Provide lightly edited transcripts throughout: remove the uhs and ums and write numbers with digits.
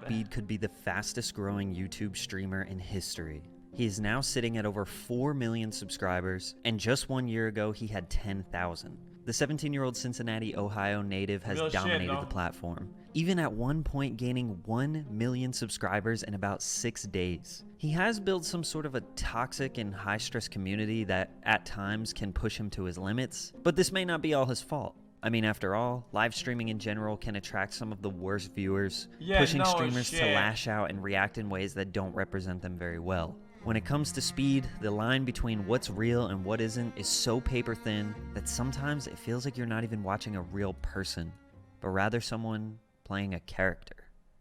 Speed could be the fastest growing YouTube streamer in history. He is now sitting at over 4 million subscribers, and just 1 year ago he had 10,000. The 17-year-old Cincinnati, Ohio native has dominated the platform, even at one point gaining 1 million subscribers in about 6 days. He has built some sort of a toxic and high-stress community that at times can push him to his limits, but this may not be all his fault. I mean, after all, live streaming in general can attract some of the worst viewers, pushing streamers to lash out and react in ways that don't represent them very well. When it comes to Speed, the line between what's real and what isn't is so paper thin that sometimes it feels like you're not even watching a real person, but rather someone playing a character.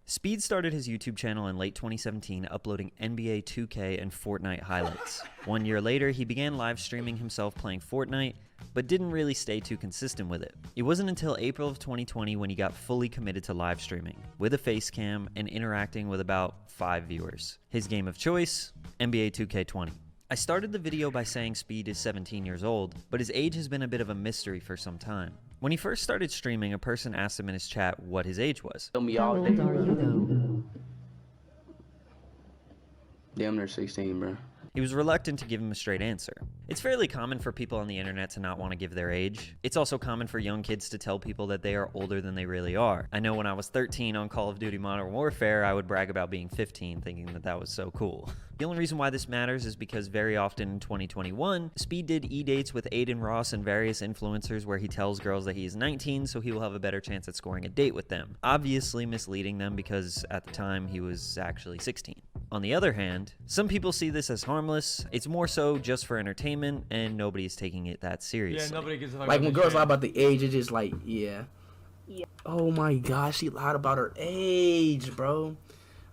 Speed started his YouTube channel in late 2017, uploading NBA 2K and Fortnite highlights. 1 year later, he began live streaming himself playing Fortnite, but didn't really stay too consistent with it. It wasn't until April of 2020 when he got fully committed to live streaming, with a face cam and interacting with about 5 viewers. His game of choice, NBA 2K20. I started the video by saying Speed is 17 years old, but his age has been a bit of a mystery for some time. When he first started streaming, a person asked him in his chat what his age was. Tell me all day. How old are you though? Damn, they're 16, bro. He was reluctant to give him a straight answer. It's fairly common for people on the internet to not want to give their age. It's also common for young kids to tell people that they are older than they really are. I know when I was 13 on Call of Duty Modern Warfare, I would brag about being 15, thinking that that was so cool. The only reason why this matters is because very often in 2021, Speed did e-dates with Aiden Ross and various influencers where he tells girls that he is 19, so he will have a better chance at scoring a date with them. Obviously misleading them because at the time he was actually 16. On the other hand, some people see this as harmless. It's more so just for entertainment, and nobody's taking it that seriously. Yeah, nobody gives a fuck. Like when girls lie about the age, it's just like, yeah. Oh my gosh, she lied about her age, bro.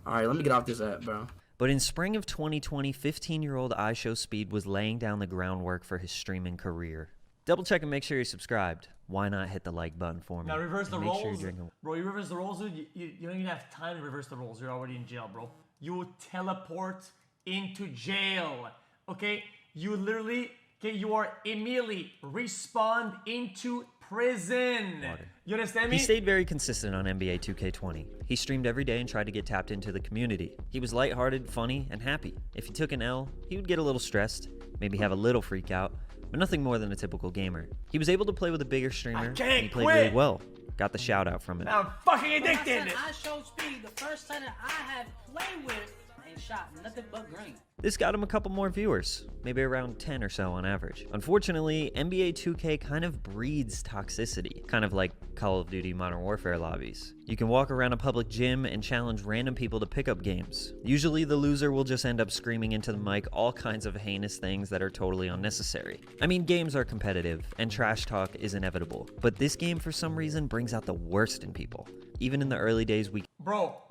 All right, let me get off this app, bro. But in spring of 2020, 15-year-old iShowSpeed was laying down the groundwork for his streaming career. Double check and make sure you're subscribed. Why not hit the like button for me? Now reverse the roles. Sure bro, you reverse the roles, dude. You don't even have time to reverse the roles. You're already in jail, bro. You teleport into jail, okay? You literally, okay, you are immediately respawned into prison. You understand me? He stayed very consistent on NBA 2K20. He streamed every day and tried to get tapped into the community. He was lighthearted, funny, and happy. If he took an L, he would get a little stressed, maybe have a little freak out, but nothing more than a typical gamer. He was able to play with a bigger streamer, and he played really well. Got the shout out from it. I'm fucking addicted. iShowSpeed, the first center I have played with, ain't shot nothing but green. This got him a couple more viewers, maybe around 10 or so on average. Unfortunately, NBA 2K kind of breeds toxicity, kind of like Call of Duty Modern Warfare lobbies. You can walk around a public gym and challenge random people to pick up games. Usually the loser will just end up screaming into the mic all kinds of heinous things that are totally unnecessary. I mean, games are competitive, and trash talk is inevitable, but this game for some reason brings out the worst in people. Even in the early days, Bro,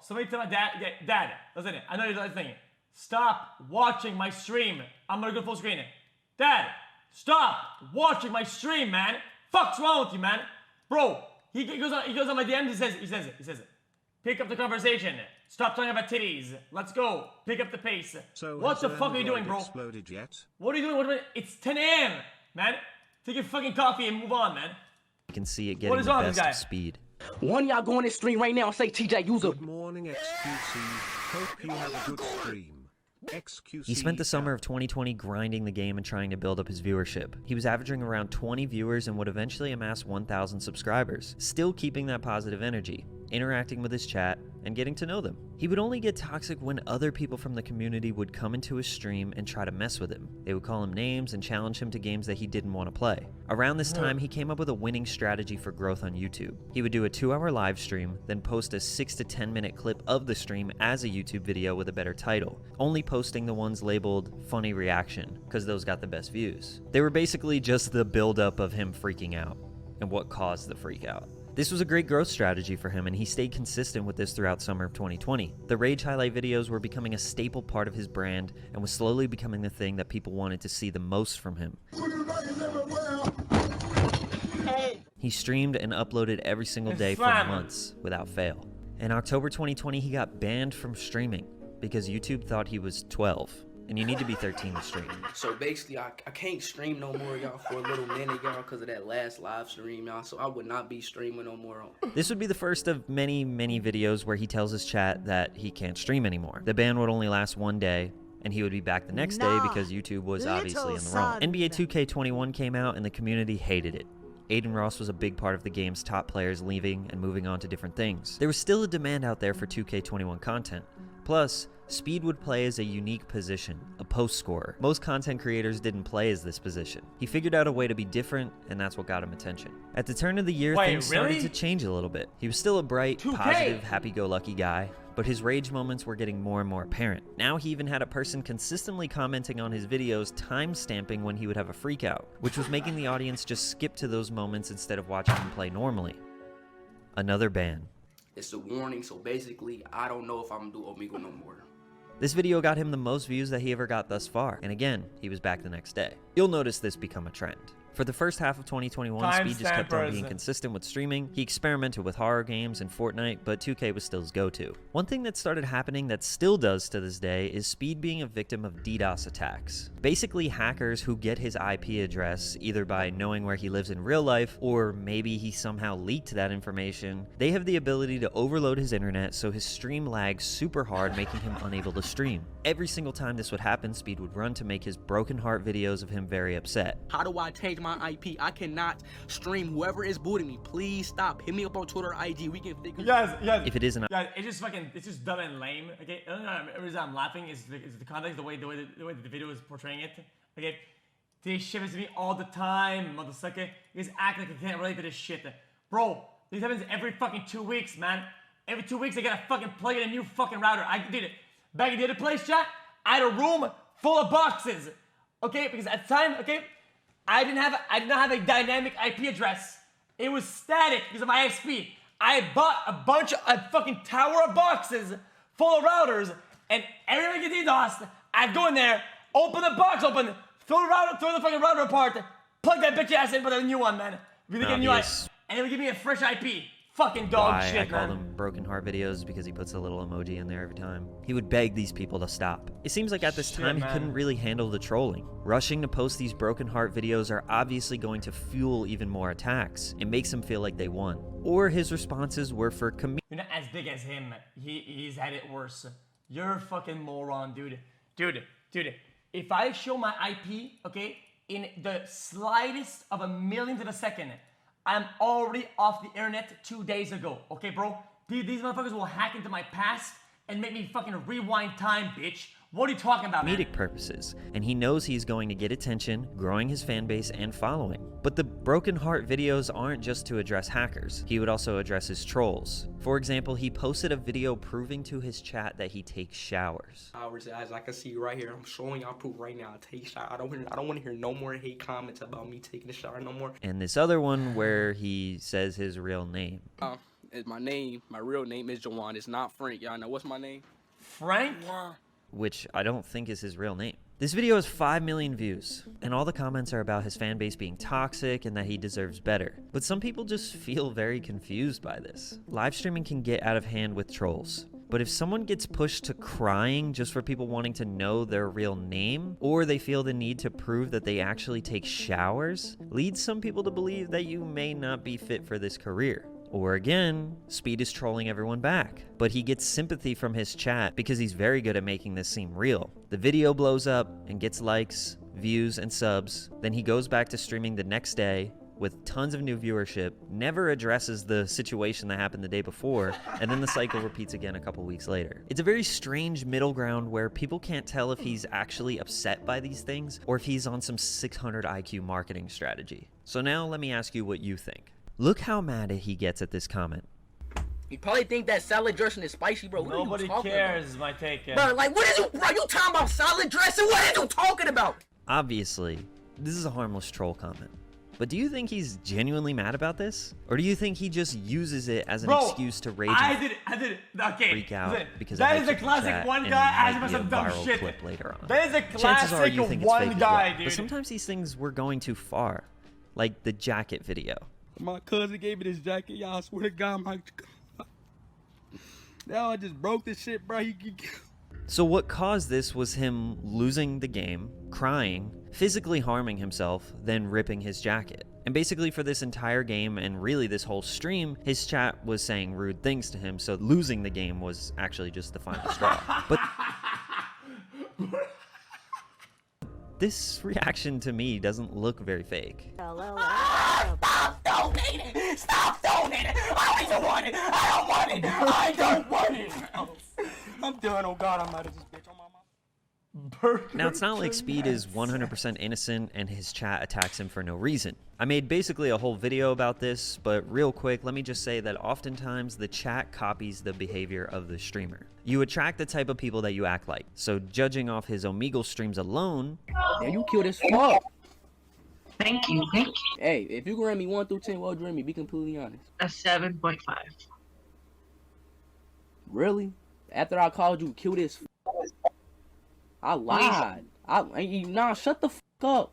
somebody tell my dad, listen, I know you're thinking, stop watching my stream. I'm gonna go full screen it. Dad, stop watching my stream, man. Fuck's wrong with you, man? Bro, he goes on my DMs, he says it. Pick up the conversation. Stop talking about titties. Let's go. Pick up the pace. So what the fuck are you doing, bro? Exploded yet? What are you doing? It's 10 a.m., man. Take your fucking coffee and move on, man. you can see it getting the best of Speed. One of y'all go on this stream right now and say, TJ, use a... Good morning, XQC. Hope you have a good stream. XQC. He spent the summer of 2020 grinding the game and trying to build up his viewership. He was averaging around 20 viewers and would eventually amass 1,000 subscribers, still keeping that positive energy, interacting with his chat, and getting to know them. He would only get toxic when other people from the community would come into his stream and try to mess with him. They would call him names and challenge him to games that he didn't want to play. Around this time, he came up with a winning strategy for growth on YouTube. He would do a 2-hour live stream, then post a 6 to 10 minute clip of the stream as a YouTube video with a better title, only posting the ones labeled funny reaction, because those got the best views. They were basically just the buildup of him freaking out, and what caused the freak out. This was a great growth strategy for him, and he stayed consistent with this throughout summer of 2020. The Rage highlight videos were becoming a staple part of his brand and was slowly becoming the thing that people wanted to see the most from him. He streamed and uploaded every single day for months without fail. In October 2020, he got banned from streaming because YouTube thought he was 12. and you need to be 13 to stream. So basically, I can't stream no more, y'all, for a little minute, y'all, because of that last live stream, y'all. So I would not be streaming no more. This would be the first of many, many videos where he tells his chat that he can't stream anymore. The ban would only last one day, and he would be back the next day because YouTube was obviously in the wrong. NBA 2K21 came out, and the community hated it. Aiden Ross was a big part of the game's top players leaving and moving on to different things. There was still a demand out there for 2K21 content. Plus, Speed would play as a unique position, a post scorer. Most content creators didn't play as this position. He figured out a way to be different, and that's what got him attention. At the turn of the year, things started to change a little bit. He was still a bright, 2K. positive, happy-go-lucky guy, but his rage moments were getting more and more apparent. Now he even had a person consistently commenting on his videos, time-stamping when he would have a freak out, which was making the audience just skip to those moments instead of watching him play normally. Another ban. It's a warning, so basically, I don't know if I'm gonna do Omegle no more. This video got him the most views that he ever got thus far, and again, he was back the next day. You'll notice this become a trend. For the first half of 2021, Speed just kept on being consistent with streaming. He experimented with horror games and Fortnite, but 2K was still his go-to. One thing that started happening that still does to this day is Speed being a victim of DDoS attacks. Basically, hackers who get his IP address, either by knowing where he lives in real life, or maybe he somehow leaked that information, they have the ability to overload his internet so his stream lags super hard, making him unable to stream. Every single time this would happen, Speed would run to make his broken heart videos of him very upset. How do I change my IP? I cannot stream. Whoever is booting me, please stop. Hit me up on Twitter, IG. We can figure. Yes. If it isn't, Yeah, it's just dumb and lame. Okay, the only reason I'm laughing is the context, the way the video is portraying it. Okay, this shit happens to me all the time, motherfucker. You guys act like I can't relate to this shit, bro. This happens every fucking 2 weeks, man. Every 2 weeks I gotta fucking plug in a new fucking router. I did it back in the other place, chat. I had a room full of boxes. Okay, because at the time, okay, I did not have a dynamic IP address. It was static because of my ISP. I bought a bunch of a fucking tower of boxes full of routers, and every time I get DDoS, I'd go in there, open the box open, throw the fucking router apart, plug that bitch ass in, put a new one, man. Really get a new IP, and it would give me a fresh IP. Fucking dog shit, I call man. them broken heart videos because he puts a little emoji in there every time. He would beg these people to stop. It seems like at this time he couldn't really handle the trolling. Rushing to post these broken heart videos are obviously going to fuel even more attacks. It makes him feel like they won. Or his responses were for comedic. You're not as big as him. He's had it worse. You're a fucking moron, dude. Dude. If I show my IP, okay, in the slightest of a millionth of a second, I'm already off the internet 2 days ago, okay, bro? These motherfuckers will hack into my past and make me fucking rewind time, bitch. What are you talking about, man? Comedic purposes, and he knows he's going to get attention, growing his fan base and following. But the broken heart videos aren't just to address hackers. He would also address his trolls. For example, he posted a video proving to his chat that he takes showers. As I can see right here, I'm showing y'all proof right now. I take a shower. I don't want to hear no more hate comments about me taking a shower no more. And this other one where he says his real name. My real name is Jawan. It's not Frank. Y'all know what's my name? Frank? Which I don't think is his real name. This video has 5 million views, and all the comments are about his fan base being toxic and that he deserves better. But some people just feel very confused by this. Live streaming can get out of hand with trolls. But if someone gets pushed to crying just for people wanting to know their real name, or they feel the need to prove that they actually take showers, leads some people to believe that you may not be fit for this career. Or again, Speed is trolling everyone back, but he gets sympathy from his chat because he's very good at making this seem real. The video blows up and gets likes, views, and subs, then he goes back to streaming the next day with tons of new viewership, never addresses the situation that happened the day before, and then the cycle repeats again a couple weeks later. It's a very strange middle ground where people can't tell if he's actually upset by these things or if he's on some 600 IQ marketing strategy. So now let me ask you what you think. Look how mad he gets at this comment. You probably think that salad dressing is spicy, bro. What Nobody are you talking cares about? is my take. Bro, like, what is you, bro? You talking about salad dressing? What are you talking about? Obviously, this is a harmless troll comment. But do you think he's genuinely mad about this? Or do you think he just uses it as an excuse to rage I and did it. Okay. freak out because that of is a classic one guy asking for some dumb viral shit. clip later on? That is a Chances are you classic think it's one fake as guy, well. dude. But sometimes these things were going too far. Like the jacket video. My cousin gave me this jacket, y'all. I swear to God, y'all, I just broke this shit, bro. So what caused this was him losing the game, crying, physically harming himself, then ripping his jacket. And basically for this entire game and really this whole stream, his chat was saying rude things to him, so losing the game was actually just the final straw. But this reaction to me doesn't look very fake. Stop donating! Stop donating! I don't want it! I don't want it! I don't want it! I'm done. Oh God, I'm out of this bitch. On my mom. Now, it's not like Speed is 100% innocent and his chat attacks him for no reason. I made basically a whole video about this, but real quick, let me just say that oftentimes the chat copies the behavior of the streamer. You attract the type of people that you act like. So judging off his Omegle streams alone... Damn, you killed as fuck. Thank you, thank you. Hey, if you can rate me 1 through 10, what would you rate me? Be completely honest. A 7.5. Really? After I called you cute as fuck? I lied. Nah, shut the fuck up.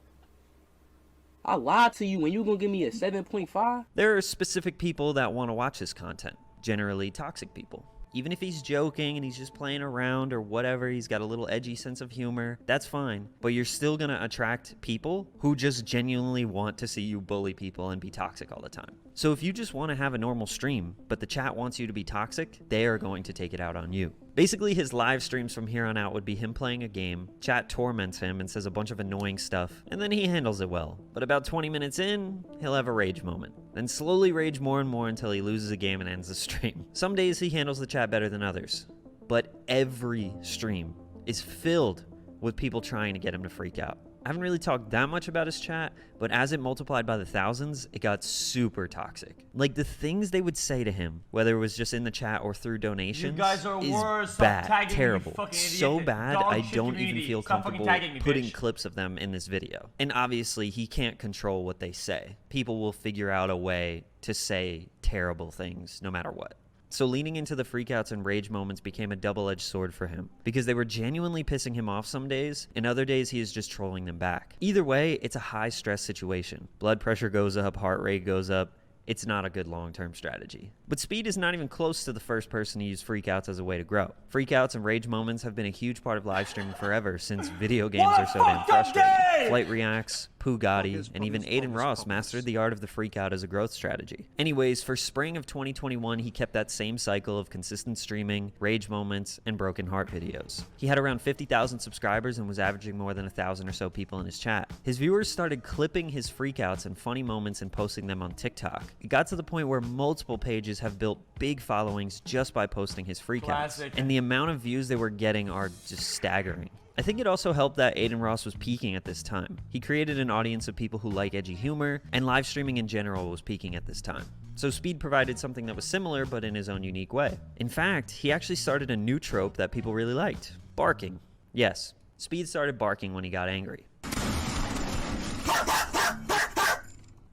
I lied to you when you gonna give me a 7.5? There are specific people that want to watch this content, generally toxic people. Even if he's joking and he's just playing around or whatever, he's got a little edgy sense of humor, that's fine. But you're still gonna attract people who just genuinely want to see you bully people and be toxic all the time. So if you just want to have a normal stream, but the chat wants you to be toxic, they are going to take it out on you. Basically, his live streams from here on out would be him playing a game, chat torments him and says a bunch of annoying stuff, and then he handles it well. But about 20 minutes in, he'll have a rage moment. Then slowly rage more and more until he loses a game and ends the stream. Some days he handles the chat better than others, but every stream is filled with people trying to get him to freak out. I haven't really talked that much about his chat, but as it multiplied by the thousands, it got super toxic. Like the things they would say to him, whether it was just in the chat or through donations, You guys are is worse. Stop bad, tagging me, terrible. fucking idiot. So bad, Dog I shit don't community. even feel Stop fucking comfortable tagging me, putting bitch. clips of them in this video. And obviously, he can't control what they say. People will figure out a way to say terrible things no matter what. So leaning into the freakouts and rage moments became a double-edged sword for him, because they were genuinely pissing him off some days, and other days he is just trolling them back. Either way, it's a high-stress situation. Blood pressure goes up, heart rate goes up. It's not a good long-term strategy. But Speed is not even close to the first person to use freakouts as a way to grow. Freakouts and rage moments have been a huge part of live streaming forever, since video games are so damn frustrating. Flight Reacts, Pooh Gotti, and even Aiden Ross mastered the art of the freakout as a growth strategy. Anyways, for spring of 2021, he kept that same cycle of consistent streaming, rage moments, and broken heart videos. He had around 50,000 subscribers and was averaging more than 1,000 or so people in his chat. His viewers started clipping his freakouts and funny moments and posting them on TikTok. It got to the point where multiple pages have built big followings just by posting his freakouts. Classic. And the amount of views they were getting are just staggering. I think it also helped that Aiden Ross was peaking at this time. He created an audience of people who like edgy humor, and live streaming in general was peaking at this time. So Speed provided something that was similar, but in his own unique way. In fact, he actually started a new trope that people really liked: barking. Yes, Speed started barking when he got angry,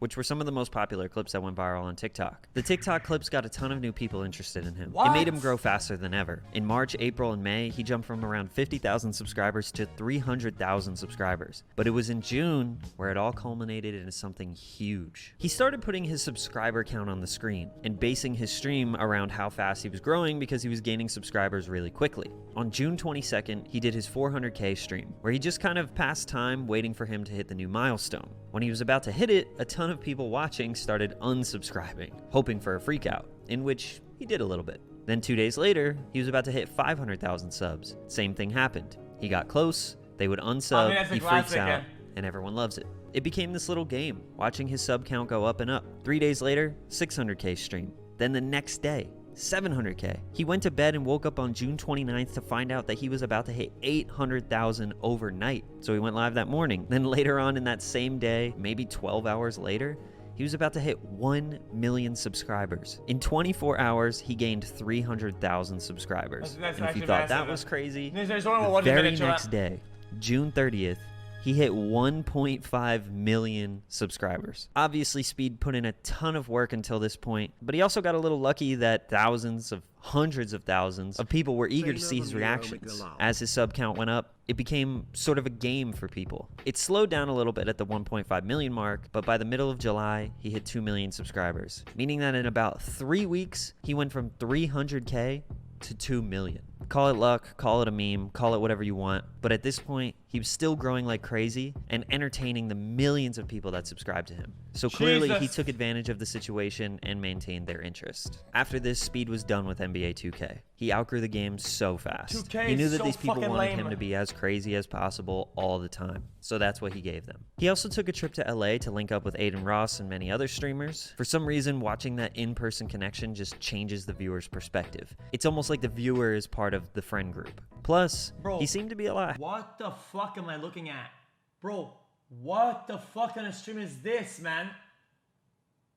which were some of the most popular clips that went viral on TikTok. The TikTok clips got a ton of new people interested in him. What? It made him grow faster than ever. In March, April, and May, he jumped from around 50,000 subscribers to 300,000 subscribers. But it was in June where it all culminated into something huge. He started putting his subscriber count on the screen and basing his stream around how fast he was growing because he was gaining subscribers really quickly. On June 22nd, he did his 400K stream, where he just kind of passed time waiting for him to hit the new milestone. When he was about to hit it, a ton of people watching started unsubscribing, hoping for a freakout, in which he did a little bit. Then 2 days later, he was about to hit 500,000 subs. Same thing happened. He got close, they would unsub, that's a he freaks classic, out, yeah. and everyone loves it. It became this little game, watching his sub count go up and up. 3 days later, 600K stream. Then the next day, 700K. He went to bed and woke up on June 29th to find out that he was about to hit 800,000 overnight. So he went live that morning. Then later on in that same day, maybe 12 hours later, he was about to hit 1 million subscribers. In 24 hours, he gained 300,000 subscribers. That's And if you actually thought that massive. was crazy, There's only the one very minute to next day, June 30th, he hit 1.5 million subscribers. Obviously, Speed put in a ton of work until this point, but he also got a little lucky that hundreds of thousands of people were eager to see his reactions. As his sub count went up, it became sort of a game for people. It slowed down a little bit at the 1.5 million mark, but by the middle of July, he hit 2 million subscribers, meaning that in about 3 weeks, he went from 300K to 2 million. Call it luck, call it a meme, call it whatever you want, but at this point, he was still growing like crazy and entertaining the millions of people that subscribed to him. So clearly, he took advantage of the situation and maintained their interest. After this, Speed was done with NBA 2K. He outgrew the game so fast. He knew that these people wanted him to be as crazy as possible all the time, so that's what he gave them. He also took a trip to LA to link up with Aiden Ross and many other streamers. For some reason, watching that in-person connection just changes the viewer's perspective. It's almost like the viewer is part of the friend group. Plus, he seemed to be a lot. What the fuck am I looking at? Bro, what the fuck kind of stream is this, man?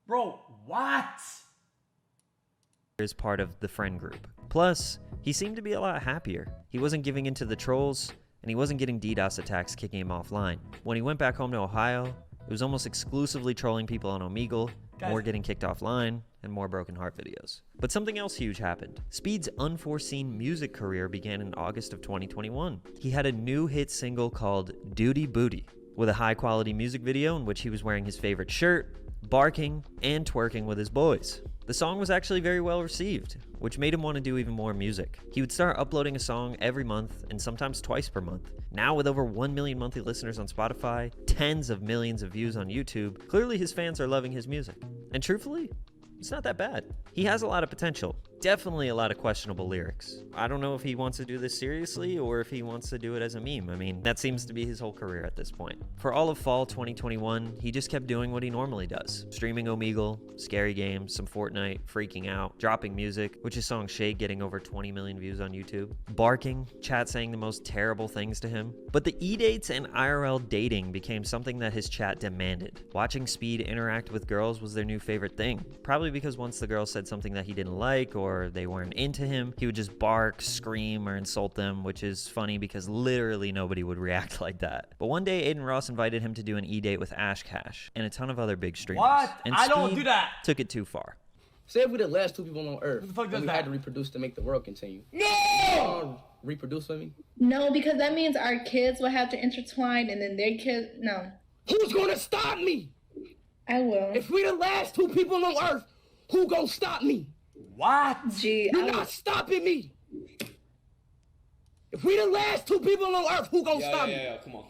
Bro, what? Is part of the friend group. Plus, he seemed to be a lot happier. He wasn't giving into the trolls, and he wasn't getting DDoS attacks kicking him offline. When he went back home to Ohio, it was almost exclusively trolling people on Omegle, more getting kicked offline, and more broken heart videos. But something else huge happened. Speed's unforeseen music career began in August of 2021. He had a new hit single called Duty Booty, with a high-quality music video in which he was wearing his favorite shirt, barking, and twerking with his boys. The song was actually very well received, which made him want to do even more music. He would start uploading a song every month and sometimes twice per month. Now with over 1 million monthly listeners on Spotify, tens of millions of views on YouTube, clearly his fans are loving his music. And truthfully, it's not that bad. He has a lot of potential. Definitely a lot of questionable lyrics. I don't know if he wants to do this seriously or if he wants to do it as a meme. I mean, that seems to be his whole career at this point. For all of fall 2021, he just kept doing what he normally does. Streaming Omegle, scary games, some Fortnite, freaking out, dropping music, which his song Shade getting over 20 million views on YouTube, barking, chat saying the most terrible things to him. But the E-dates and IRL dating became something that his chat demanded. Watching Speed interact with girls was their new favorite thing. Probably because once the girl said something that he didn't like or they weren't into him, he would just bark, scream, or insult them, which is funny because literally nobody would react like that. But one day, Aiden Ross invited him to do an E-date with Ashcash and a ton of other big streamers. What? And I don't Speed do that. took it too far. Say if we're the last two people on Earth, Who the fuck does and we that? had to reproduce to make the world continue. No! Reproduce with me? No, because that means our kids will have to intertwine and then their kids, no. Who's gonna stop me? I will. If we the last two people on Earth, who gonna stop me? What? Gee, You're not stopping me. If we the last two people on Earth, who gonna stop me? Yeah, come on.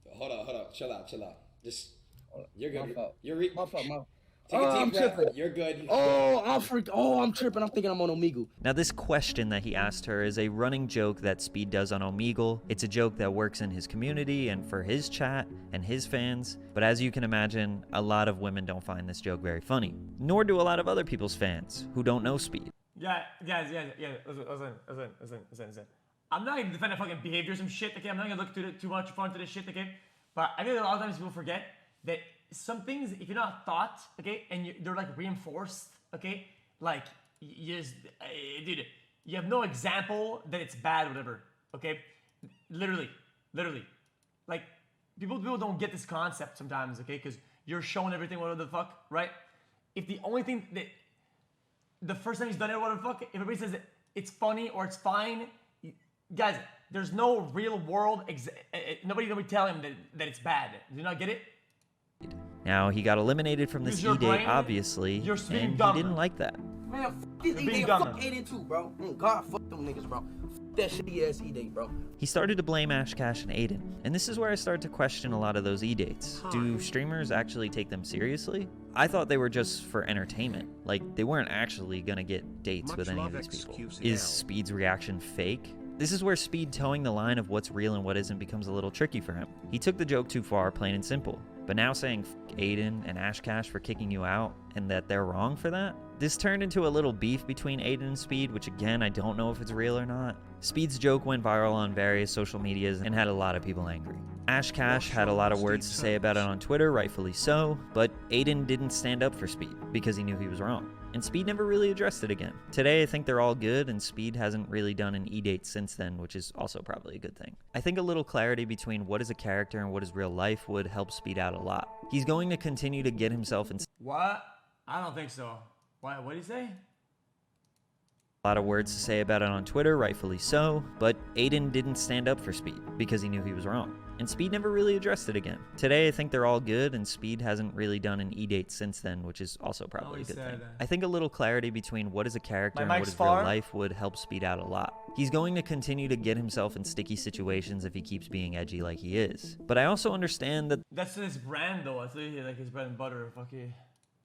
Hold up, chill out. Just, you're good. My fault. Take a I'm deep breath. tripping. You're good. I'm tripping. I'm thinking I'm on Omegle. Now, this question that he asked her is a running joke that Speed does on Omegle. It's a joke that works in his community and for his chat and his fans. But as you can imagine, a lot of women don't find this joke very funny. Nor do a lot of other people's fans who don't know Speed. Yeah. Listen. I'm not gonna defend a fucking behavior or some shit, okay? I'm not gonna look too much fun to this shit, okay? But I think that a lot of times people forget that some things, if you're not taught, okay, and they're like reinforced, okay, like you just, dude, you have no example that it's bad, whatever, okay? Literally, like people don't get this concept sometimes, okay? Because you're showing everything, whatever the fuck, right? If the only thing that the first time he's done it, whatever the fuck, if everybody says that it's funny or it's fine, guys, there's no real world. Nobody tell him that it's bad. Do you not get it? Now, he got eliminated from this E-date, obviously, and he didn't like that. Man, fuck this E-date. Fuck Aiden too, bro. God, fuck them niggas, bro. Fuck that shitty ass E-date, bro. He started to blame Ashcash and Aiden, and this is where I started to question a lot of those E-dates. Do streamers actually take them seriously? I thought they were just for entertainment. Like, they weren't actually gonna get dates with any of these people. Is Speed's reaction fake? This is where Speed towing the line of what's real and what isn't becomes a little tricky for him. He took the joke too far, plain and simple. But now saying f Aiden and Ashcash for kicking you out and that they're wrong for that? This turned into a little beef between Aiden and Speed, which again, I don't know if it's real or not. Speed's joke went viral on various social medias and had a lot of people angry. Ashcash had a lot of words to say about it on Twitter, rightfully so, but Aiden didn't stand up for Speed because he knew he was wrong. And Speed never really addressed it again. Today, I think they're all good, and Speed hasn't really done an E-date since then, which is also probably a good thing. I think a little clarity between what is a character and what is real life would help Speed out a lot. He's going to continue to get himself in... What? I don't think so. What did he say? lot of words to say about it on Twitter, rightfully so, but Aiden didn't stand up for Speed because he knew he was wrong. And Speed never really addressed it again. Today, I think they're all good, and Speed hasn't really done an E-date since then, which is also probably a good thing. I think a little clarity between what is a character and what is real life would help Speed out a lot. He's going to continue to get himself in sticky situations if he keeps being edgy like he is. But I also understand that that's his brand, though. That's literally like his bread and butter. Fuck you.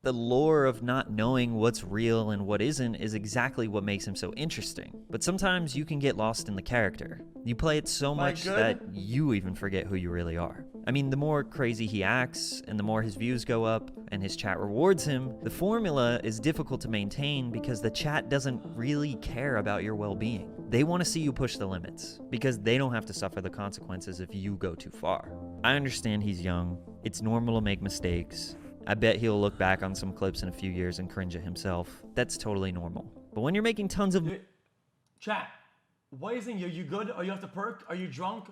The lore of not knowing what's real and what isn't is exactly what makes him so interesting. But sometimes you can get lost in the character. You play it so much that you even forget who you really are. I mean, the more crazy he acts, and the more his views go up, and his chat rewards him, the formula is difficult to maintain because the chat doesn't really care about your well-being. They want to see you push the limits, because they don't have to suffer the consequences if you go too far. I understand he's young. It's normal to make mistakes. I bet he'll look back on some clips in a few years and cringe at himself. That's totally normal. But when you're making tons of... Chat, what is it? You good? Are you off the perk? Are you drunk?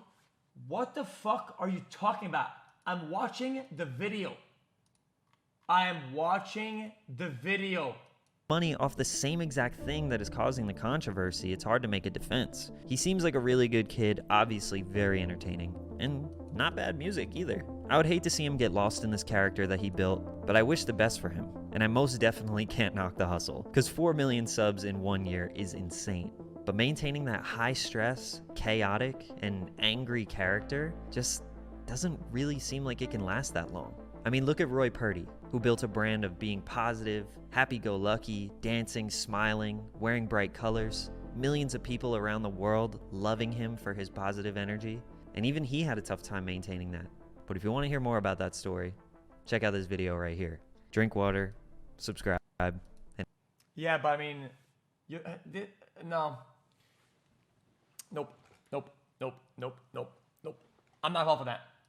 What the fuck are you talking about? I'm watching the video. I am watching the video. Money off the same exact thing that is causing the controversy, it's hard to make a defense. He seems like a really good kid, obviously very entertaining, and not bad music either. I would hate to see him get lost in this character that he built, but I wish the best for him. And I most definitely can't knock the hustle, because 4 million subs in 1 year is insane. But maintaining that high stress, chaotic, and angry character just doesn't really seem like it can last that long. I mean, look at Roy Purdy, who built a brand of being positive, happy-go-lucky, dancing, smiling, wearing bright colors, millions of people around the world loving him for his positive energy, and even he had a tough time maintaining that. But if you want to hear more about that story, check out this video right here. Drink water, subscribe, and... Yeah, but I mean, no. Nope. I'm not off of that.